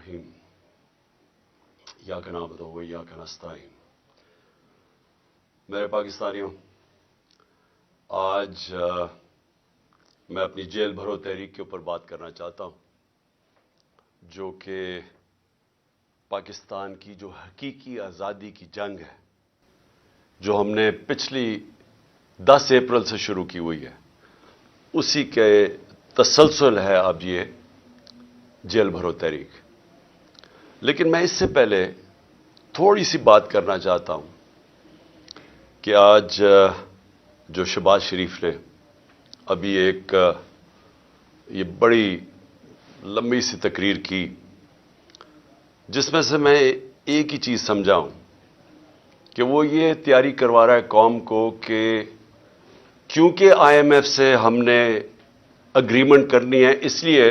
الرحیم ایاک نعبد و ایاک نستعین۔ میرے پاکستانیوں، آج میں اپنی جیل بھرو تحریک کے اوپر بات کرنا چاہتا ہوں، جو کہ پاکستان کی جو حقیقی آزادی کی جنگ ہے، جو ہم نے پچھلی 10 اپریل سے شروع کی ہوئی ہے، اسی کے تسلسل ہے اب یہ جیل بھرو تحریک۔ لیکن میں اس سے پہلے تھوڑی سی بات کرنا چاہتا ہوں کہ آج جو شہباز شریف نے ابھی ایک یہ بڑی لمبی سی تقریر کی، جس میں سے میں ایک ہی چیز سمجھا ہوں کہ وہ یہ تیاری کروا رہا ہے قوم کو کہ کیونکہ IMF سے ہم نے اگریمنٹ کرنی ہے، اس لیے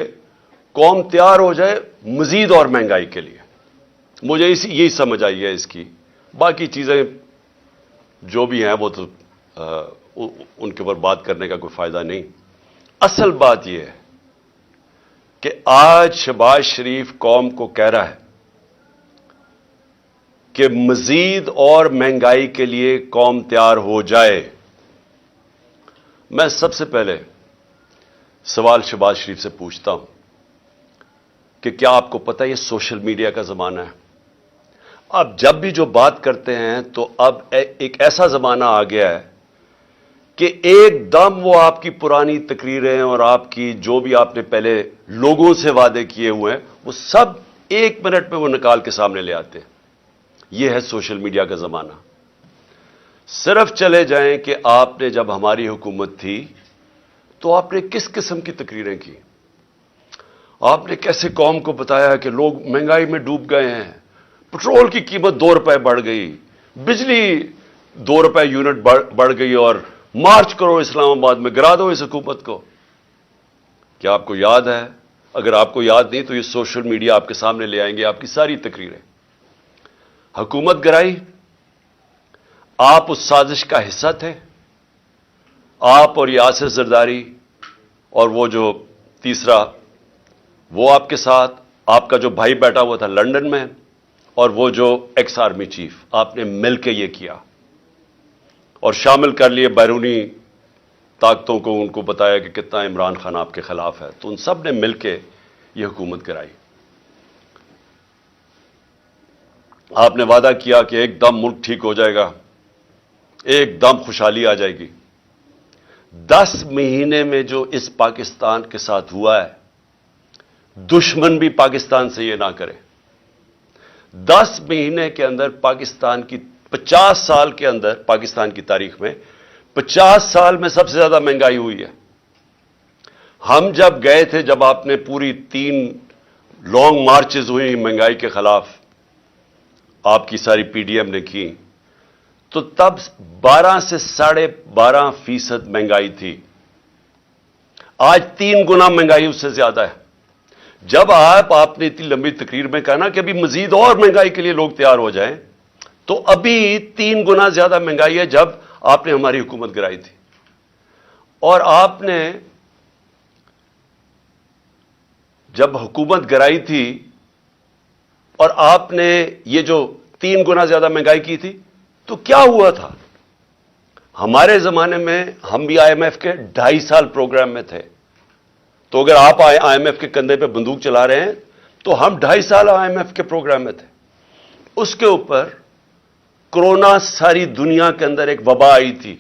قوم تیار ہو جائے مزید اور مہنگائی کے لیے۔ مجھے یہی سمجھ آئی ہے اس کی، باقی چیزیں جو بھی ہیں وہ تو ان کے اوپر بات کرنے کا کوئی فائدہ نہیں۔ اصل بات یہ ہے کہ آج شہباز شریف قوم کو کہہ رہا ہے کہ مزید اور مہنگائی کے لیے قوم تیار ہو جائے۔ میں سب سے پہلے سوال شہباز شریف سے پوچھتا ہوں کہ کیا آپ کو پتہ ہے یہ سوشل میڈیا کا زمانہ ہے؟ اب جب بھی جو بات کرتے ہیں تو اب ایک ایسا زمانہ آ گیا ہے کہ ایک دم وہ آپ کی پرانی تقریریں اور آپ کی جو بھی آپ نے پہلے لوگوں سے وعدے کیے ہوئے ہیں، وہ سب 1 منٹ میں وہ نکال کے سامنے لے آتے ہیں۔ یہ ہے سوشل میڈیا کا زمانہ۔ صرف چلے جائیں کہ آپ نے جب ہماری حکومت تھی تو آپ نے کس قسم کی تقریریں کی؟ آپ نے کیسے قوم کو بتایا کہ لوگ مہنگائی میں ڈوب گئے ہیں، پٹرول کی قیمت 2 روپے بڑھ گئی، بجلی 2 روپے یونٹ بڑھ گئی، اور مارچ کرو اسلام آباد میں، گرا دو اس حکومت کو۔ کیا آپ کو یاد ہے؟ اگر آپ کو یاد نہیں تو یہ سوشل میڈیا آپ کے سامنے لے آئیں گے آپ کی ساری تقریریں۔ حکومت گرائی، آپ اس سازش کا حصہ تھے، آپ اور یاسر زرداری اور وہ جو تیسرا وہ آپ کے ساتھ، آپ کا جو بھائی بیٹھا ہوا تھا لندن میں، اور وہ جو ایکس آرمی چیف، آپ نے مل کے یہ کیا اور شامل کر لیے بیرونی طاقتوں کو، ان کو بتایا کہ کتنا عمران خان آپ کے خلاف ہے، تو ان سب نے مل کے یہ حکومت کرائی۔ آپ نے وعدہ کیا کہ ایک دم ملک ٹھیک ہو جائے گا، ایک دم خوشحالی آ جائے گی۔ 10 مہینے میں جو اس پاکستان کے ساتھ ہوا ہے، دشمن بھی پاکستان سے یہ نہ کرے۔ 10 مہینے کے اندر پاکستان کی 50 سال کے اندر، پاکستان کی تاریخ میں 50 سال میں سب سے زیادہ مہنگائی ہوئی ہے۔ ہم جب گئے تھے، جب آپ نے پوری 3 لانگ مارچز ہوئی مہنگائی کے خلاف، آپ کی ساری PDM نے کی، تو تب 12 سے 12.5% مہنگائی تھی۔ آج 3 گنا مہنگائی اس سے زیادہ ہے۔ جب آپ نے اتنی لمبی تقریر میں کہا نا کہ ابھی مزید اور مہنگائی کے لیے لوگ تیار ہو جائیں، تو ابھی 3 گنا زیادہ مہنگائی ہے جب آپ نے ہماری حکومت گرائی تھی۔ اور آپ نے جب حکومت گرائی تھی اور آپ نے یہ جو 3 گنا زیادہ مہنگائی کی تھی، تو کیا ہوا تھا؟ ہمارے زمانے میں ہم بھی IMF کے 2.5 سال پروگرام میں تھے، تو اگر آپ IMF کے کندھے پہ بندوق چلا رہے ہیں تو ہم 2.5 سال IMF کے پروگرام میں تھے۔ اس کے اوپر کورونا ساری دنیا کے اندر ایک وبا آئی تھی،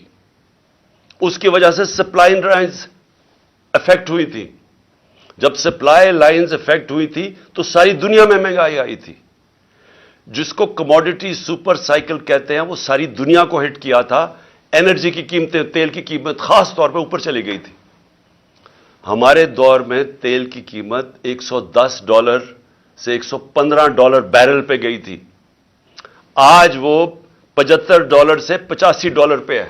اس کی وجہ سے سپلائی لائنز افیکٹ ہوئی تھی۔ جب سپلائی لائنز افیکٹ ہوئی تھی تو ساری دنیا میں مہنگائی آئی تھی، جس کو کموڈٹی سپر سائیکل کہتے ہیں، وہ ساری دنیا کو ہٹ کیا تھا۔ انرجی کی قیمتیں، تیل کی قیمت خاص طور پہ اوپر چلی گئی تھی۔ ہمارے دور میں تیل کی قیمت $110 سے $115 بیرل پہ گئی تھی، آج وہ $75 سے $85 پہ ہے۔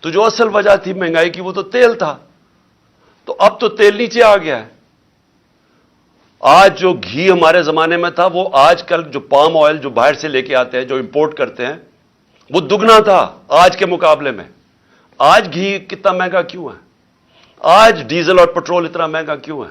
تو جو اصل وجہ تھی مہنگائی کی وہ تو تیل تھا، تو اب تو تیل نیچے آ گیا ہے۔ آج جو گھی ہمارے زمانے میں تھا، وہ آج کل جو پام آئل جو باہر سے لے کے آتے ہیں، جو امپورٹ کرتے ہیں، وہ دگنا تھا آج کے مقابلے میں۔ آج گھی کتنا مہنگا کیوں ہے؟ آج ڈیزل اور پٹرول اتنا مہنگا کیوں ہے؟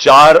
4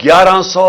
1100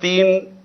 3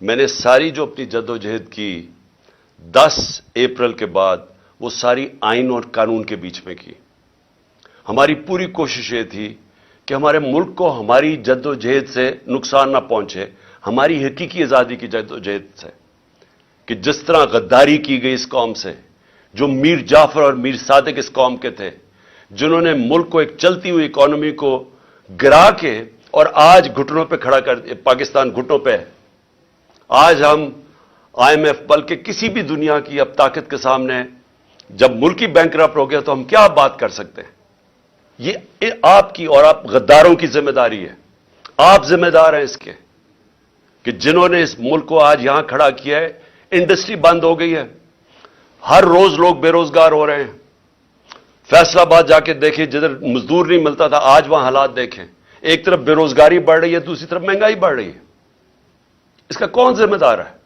میں نے ساری جو اپنی جدوجہد کی 10 اپریل کے بعد وہ ساری آئین اور قانون کے بیچ میں کی. ہماری پوری کوشش یہ تھی کہ ہمارے ملک کو ہماری جدوجہد سے نقصان نہ پہنچے, ہماری حقیقی آزادی کی جدوجہد سے. کہ جس طرح غداری کی گئی اس قوم سے, جو میر جعفر اور میر صادق اس قوم کے تھے, جنہوں نے ملک کو ایک چلتی ہوئی اکانومی کو گرا کے اور آج گھٹنوں پہ کھڑا کر دیا. پاکستان گھٹنوں پہ ہے. آج ہم IMF بلکہ کسی بھی دنیا کی اب طاقت کے سامنے, جب ملکی بینکرپٹ ہو گیا تو ہم کیا بات کر سکتے ہیں؟ یہ آپ کی اور آپ غداروں کی ذمہ داری ہے. آپ ذمہ دار ہیں اس کے کہ جنہوں نے اس ملک کو آج یہاں کھڑا کیا ہے. انڈسٹری بند ہو گئی ہے, ہر روز لوگ بے روزگار ہو رہے ہیں. فیصلہ آباد جا کے دیکھیں, جدھر مزدور نہیں ملتا تھا آج وہاں حالات دیکھیں. ایک طرف بے روزگاری بڑھ رہی ہے, دوسری طرف مہنگائی بڑھ رہی ہے. اس کا کون ذمہ دار ہے؟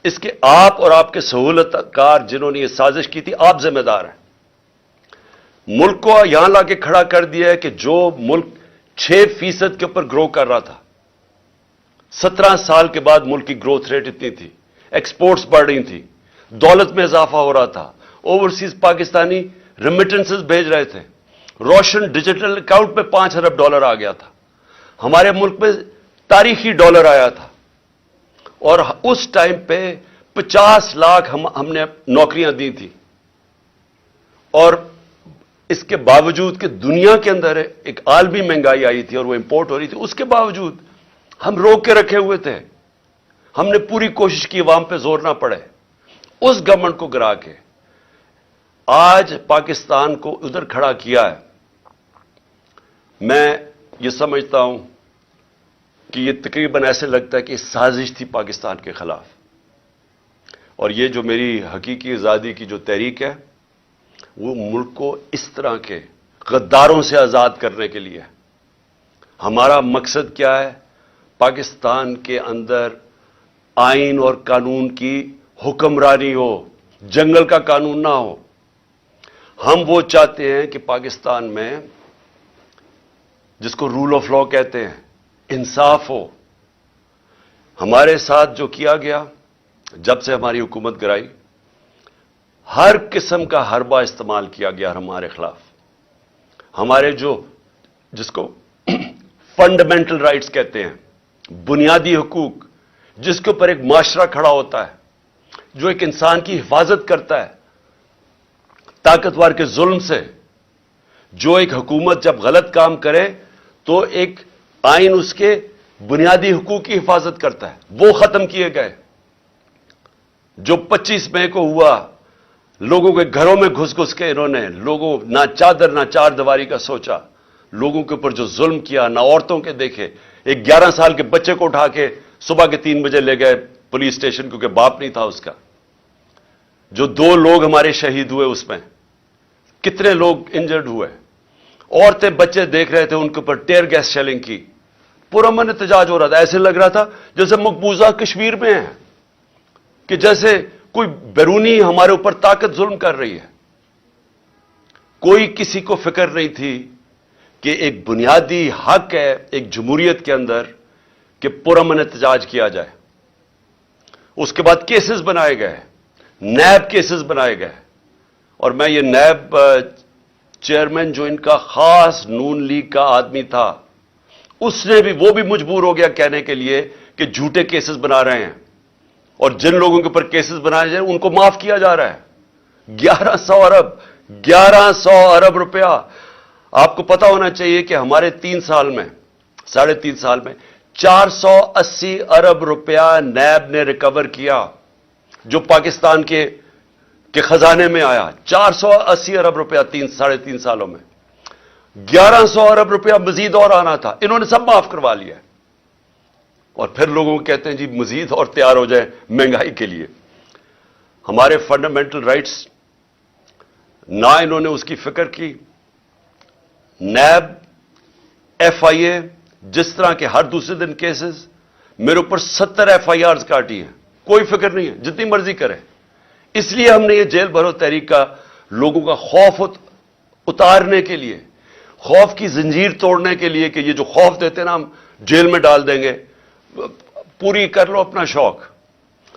اس کے آپ اور آپ کے سہولت کار جنہوں نے یہ سازش کی تھی, آپ ذمہ دار ہیں. ملک کو یہاں لا کے کھڑا کر دیا ہے کہ جو ملک 6% کے اوپر گرو کر رہا تھا, 17 سال کے بعد ملک کی گروتھ ریٹ اتنی تھی, ایکسپورٹس بڑھ رہی تھی, دولت میں اضافہ ہو رہا تھا, اوورسیز پاکستانی ریمیٹنسز بھیج رہے تھے, روشن ڈیجیٹل اکاؤنٹ میں $5 ارب آ گیا تھا, ہمارے ملک میں تاریخی ڈالر آیا تھا, اور اس ٹائم پہ 50 لاکھ ہم نے نوکریاں دی تھی. اور اس کے باوجود کہ دنیا کے اندر ایک عالمی مہنگائی آئی تھی اور وہ امپورٹ ہو رہی تھی, اس کے باوجود ہم روک کے رکھے ہوئے تھے. ہم نے پوری کوشش کی عوام پہ زور نہ پڑے. اس گورنمنٹ کو گرا کے آج پاکستان کو ادھر کھڑا کیا ہے. میں یہ سمجھتا ہوں کہ یہ تقریباً ایسے لگتا ہے کہ سازش تھی پاکستان کے خلاف. اور یہ جو میری حقیقی آزادی کی جو تحریک ہے وہ ملک کو اس طرح کے غداروں سے آزاد کرنے کے لیے. ہمارا مقصد کیا ہے؟ پاکستان کے اندر آئین اور قانون کی حکمرانی ہو, جنگل کا قانون نہ ہو. ہم وہ چاہتے ہیں کہ پاکستان میں جس کو رول آف لا کہتے ہیں, انصاف ہو. ہمارے ساتھ جو کیا گیا جب سے ہماری حکومت گرائی, ہر قسم کا حربہ استعمال کیا گیا ہمارے خلاف. ہمارے جس کو فنڈامنٹل رائٹس کہتے ہیں, بنیادی حقوق, جس کے اوپر ایک معاشرہ کھڑا ہوتا ہے, جو ایک انسان کی حفاظت کرتا ہے طاقتور کے ظلم سے. جو ایک حکومت جب غلط کام کرے تو ایک آئین اس کے بنیادی حقوق کی حفاظت کرتا ہے, وہ ختم کیے گئے. جو 25 مئی کو ہوا, لوگوں کے گھروں میں گھس گھس کے انہوں نے, لوگوں نہ چادر نہ چار دیواری کا سوچا, لوگوں کے اوپر جو ظلم کیا, نہ عورتوں کے دیکھے. ایک 11 سال کے بچے کو اٹھا کے صبح کے 3 بجے لے گئے پولیس اسٹیشن, کیونکہ باپ نہیں تھا اس کا. جو 2 لوگ ہمارے شہید ہوئے, اس میں کتنے لوگ انجرڈ ہوئے. عورتیں بچے دیکھ رہے تھے, ان کے اوپر ٹیئر گیس شیلنگ کی. پرامن احتجاج ہو رہا تھا. ایسے لگ رہا تھا جیسے مقبوضہ کشمیر میں ہے, کہ جیسے کوئی بیرونی ہمارے اوپر طاقت ظلم کر رہی ہے. کوئی کسی کو فکر نہیں تھی کہ ایک بنیادی حق ہے ایک جمہوریت کے اندر کہ پرامن احتجاج کیا جائے. اس کے بعد کیسز بنائے گئے, نیب کیسز بنائے گئے. اور میں یہ نیب چیئرمین جو ان کا خاص نون لیگ کا آدمی تھا, اس نے بھی, وہ بھی مجبور ہو گیا کہنے کے لیے کہ جھوٹے کیسز بنا رہے ہیں, اور جن لوگوں کے اوپر کیسز بنائے جائیں ان کو معاف کیا جا رہا ہے. 1100 ارب روپیہ. آپ کو پتا ہونا چاہیے کہ ہمارے 3 سال میں, 3.5 سال میں 480 ارب روپیہ نیب نے ریکور کیا, جو پاکستان کے خزانے میں آیا. 480 ارب روپیہ 3.5 سالوں میں. 1100 ارب روپیہ مزید اور آنا تھا, انہوں نے سب معاف کروا لیا. اور پھر لوگوں کو کہتے ہیں جی مزید اور تیار ہو جائے مہنگائی کے لیے. ہمارے فنڈامنٹل رائٹس نہ انہوں نے اس کی فکر کی. نیب, FIA, جس طرح کے ہر دوسرے دن کیسز, میرے اوپر 70 FIRs کاٹی ہیں, کوئی فکر نہیں ہے, جتنی مرضی کرے. اس لیے ہم نے یہ جیل بھرو تحریک کا لوگوں کا خوف اتارنے کے لیے, خوف کی زنجیر توڑنے کے لیے, کہ یہ جو خوف دیتے نا ہم جیل میں ڈال دیں گے, پوری کر لو اپنا شوق.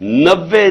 90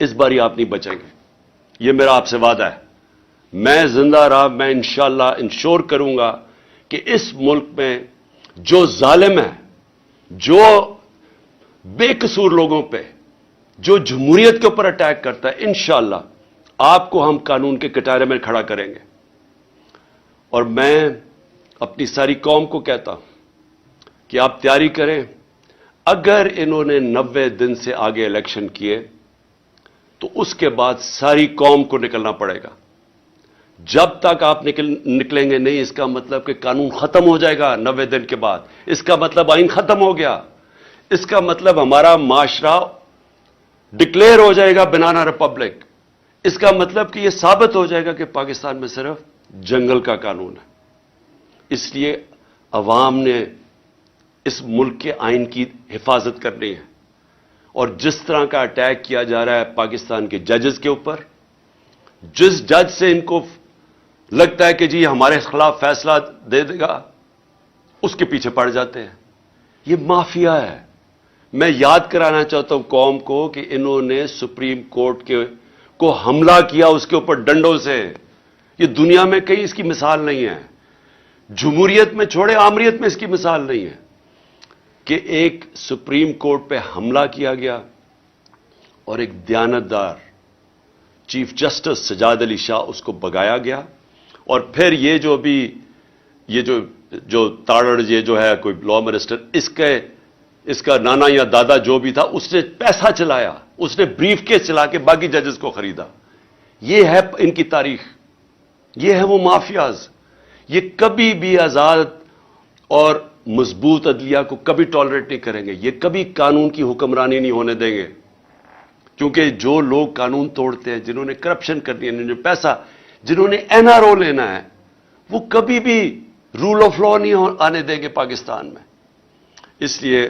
اس باری آپ نہیں بچیں گے، یہ میرا آپ سے وعدہ ہے۔ میں زندہ رہا، میں انشاءاللہ انشور کروں گا کہ اس ملک میں جو ظالم ہے، جو بے قصور لوگوں پہ، جو جمہوریت کے اوپر اٹیک کرتا ہے، انشاءاللہ آپ کو ہم قانون کے کٹارے میں کھڑا کریں گے۔ اور میں اپنی ساری قوم کو کہتا ہوں کہ آپ تیاری کریں، اگر انہوں نے 90 دن سے آگے الیکشن کیے تو اس کے بعد ساری قوم کو نکلنا پڑے گا۔ جب تک آپ نکلیں گے نہیں، اس کا مطلب کہ قانون ختم ہو جائے گا 90 دن کے بعد، اس کا مطلب آئین ختم ہو گیا، اس کا مطلب ہمارا معاشرہ ڈکلیئر ہو جائے گا بنانا ریپبلک، اس کا مطلب کہ یہ ثابت ہو جائے گا کہ پاکستان میں صرف جنگل کا قانون ہے۔ اس لیے عوام نے اس ملک کے آئین کی حفاظت کرنی ہے، اور جس طرح کا اٹیک کیا جا رہا ہے پاکستان کے ججز کے اوپر، جس جج سے ان کو لگتا ہے کہ جی ہمارے خلاف فیصلہ دے دے گا، اس کے پیچھے پڑ جاتے ہیں۔ یہ مافیا ہے۔ میں یاد کرانا چاہتا ہوں قوم کو کہ انہوں نے سپریم کورٹ کو حملہ کیا اس کے اوپر ڈنڈوں سے۔ یہ دنیا میں کہیں اس کی مثال نہیں ہے، جمہوریت میں چھوڑے آمریت میں اس کی مثال نہیں ہے کہ ایک سپریم کورٹ پہ حملہ کیا گیا اور ایک دیانتدار چیف جسٹس سجاد علی شاہ اس کو بگایا گیا، اور پھر یہ جو بھی یہ جو تاڑڑ یہ جو ہے کوئی لا منسٹر، اس کا نانا یا دادا جو بھی تھا، اس نے پیسہ چلایا، اس نے بریف کیس چلا کے باقی ججز کو خریدا۔ یہ ہے ان کی تاریخ، یہ ہے وہ مافیاز۔ یہ کبھی بھی آزاد اور مضبوط عدلیہ کو کبھی ٹالریٹ نہیں کریں گے، یہ کبھی قانون کی حکمرانی نہیں ہونے دیں گے، کیونکہ جو لوگ قانون توڑتے ہیں، جنہوں نے کرپشن کرنی ہے، جنہوں نے پیسہ، جنہوں نے این آر او لینا ہے، وہ کبھی بھی رول آف لا نہیں آنے دیں گے پاکستان میں۔ اس لیے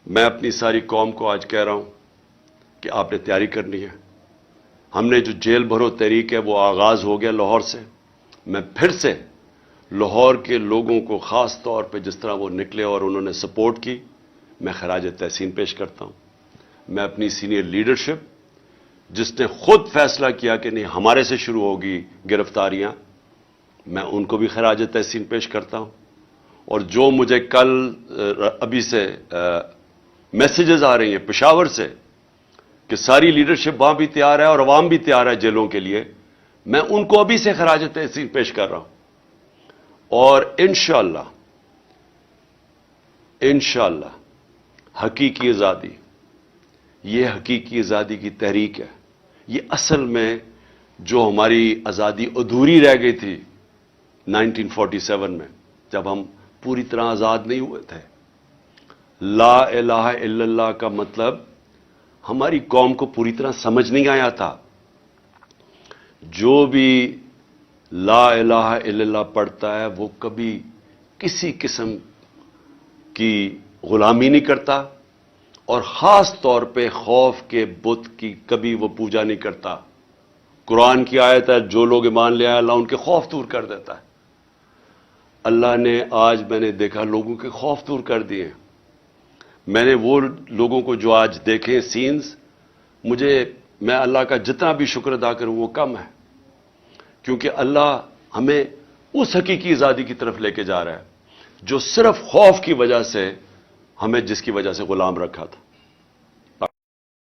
میں اپنی ساری قوم کو آج کہہ رہا ہوں کہ آپ نے تیاری کرنی ہے۔ ہم نے جو جیل بھرو تحریک ہے وہ آغاز ہو گیا لاہور سے۔ میں پھر سے لاہور کے لوگوں کو خاص طور پہ جس طرح وہ نکلے اور انہوں نے سپورٹ کی، میں خراج تحسین پیش کرتا ہوں۔ میں اپنی سینئر لیڈرشپ جس نے خود فیصلہ کیا کہ نہیں ہمارے سے شروع ہوگی گرفتاریاں، میں ان کو بھی خراج تحسین پیش کرتا ہوں۔ اور جو مجھے کل ابھی سے میسیجز آ رہی ہیں پشاور سے کہ ساری لیڈرشپ وہاں بھی تیار ہے اور عوام بھی تیار ہے جیلوں کے لیے، میں ان کو ابھی سے خراج تحسین پیش کر رہا ہوں۔ اور انشاءاللہ حقیقی آزادی، یہ حقیقی آزادی کی تحریک ہے۔ یہ اصل میں جو ہماری آزادی ادھوری رہ گئی تھی 1947 میں، جب ہم پوری طرح آزاد نہیں ہوئے تھے۔ لا الہ الا اللہ کا مطلب ہماری قوم کو پوری طرح سمجھ نہیں آیا تھا۔ جو بھی لا الہ الا اللہ پڑھتا ہے وہ کبھی کسی قسم کی غلامی نہیں کرتا، اور خاص طور پہ خوف کے بت کی کبھی وہ پوجا نہیں کرتا۔ قرآن کی آیت ہے جو لوگ ایمان لے آئے اللہ ان کے خوف دور کر دیتا ہے۔ اللہ نے آج میں نے دیکھا لوگوں کے خوف دور کر دیے۔ میں نے وہ لوگوں کو جو آج دیکھے سینز، میں اللہ کا جتنا بھی شکر ادا کروں وہ کم ہے، کیونکہ اللہ ہمیں اس حقیقی آزادی کی طرف لے کے جا رہا ہے جو صرف خوف کی وجہ سے ہمیں جس کی وجہ سے غلام رکھا تھا۔